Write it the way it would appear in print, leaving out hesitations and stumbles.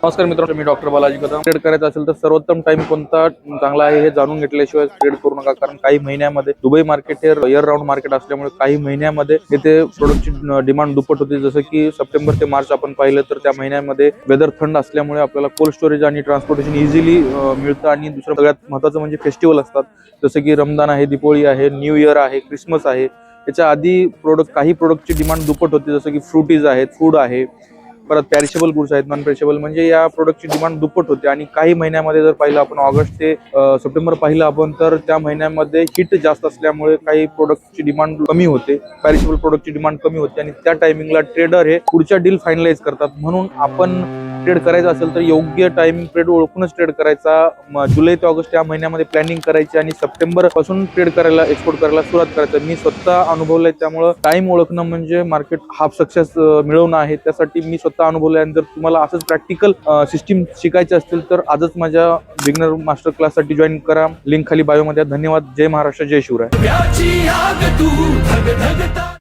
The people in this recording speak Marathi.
नमस्कार मित्रांनो, मी डॉक्टर बालाजी कदम. ट्रेड करायचा असेल तर सर्वोत्तम टाइम कोणता चांगला आहे हे जाणून घेतल्याशिवाय ट्रेड करू नका. कारण काही महिन्यामध्ये दुबई मार्केट हे इयर राऊंड मार्केट असल्यामुळे काही महिन्यामध्ये इथे प्रोडक्टची डिमांड दुप्पट होती. जसं की सप्टेंबर ते मार्च आपण पाहिलं तर त्या महिन्यामध्ये वेदर थंड असल्यामुळे आपल्याला कोल्ड स्टोरेज आणि ट्रान्सपोर्टेशन इझिली मिळतं. आणि दुसरं सगळ्यात महत्त्वाचं म्हणजे फेस्टिवल असतात, जसं की रमजान आहे, दिवाळी आहे, न्यू इयर आहे, क्रिसमस आहे. याच्या आधी काही प्रोडक्टची डिमांड दुप्पट होती, जसं की फ्रुटीज आहेत, फूड आहे, परत पॅरिशेबल गुड्स आहेत, नॉन पॅरिशेबल, म्हणजे या प्रोडक्टची डिमांड दुप्पट होते. आणि काही महिन्यामध्ये जर पाहिलं आपण ऑगस्ट ते सप्टेंबर पाहिलं आपण तर त्या महिन्यामध्ये हीट जास्त असल्यामुळे काही प्रोडक्टची डिमांड कमी होते, पॅरिशेबल प्रोडक्टची डिमांड कमी होते. आणि त्या टायमिंगला ट्रेडर हे पुढच्या डील फायनलाइज करतात. म्हणून आपण ट्रेड करायचं असेल तर योग्य टायमिंग ट्रेड ओळखूनच ट्रेड करायचा. जुलै ते ऑगस्ट या महिन्यामध्ये प्लॅनिंग करायची आणि सप्टेंबर पासून ट्रेड करायला, एक्सपोर्ट करायला सुरुवात करायचं. मी स्वतः अनुभवलंय, त्यामुळे टाइम ओळखणं म्हणजे मार्केट हाफ सक्सेस मिळवणं आहे. त्यासाठी मी स्वतः अनुभवलंय. आणि जर तुम्हाला असंच प्रॅक्टिकल सिस्टीम शिकायचे असतील तर आजच माझ्या बिगनर मास्टर क्लाससाठी जॉईन करा. लिंक खाली बायोमध्ये. धन्यवाद. जय महाराष्ट्र, जय शिवराय.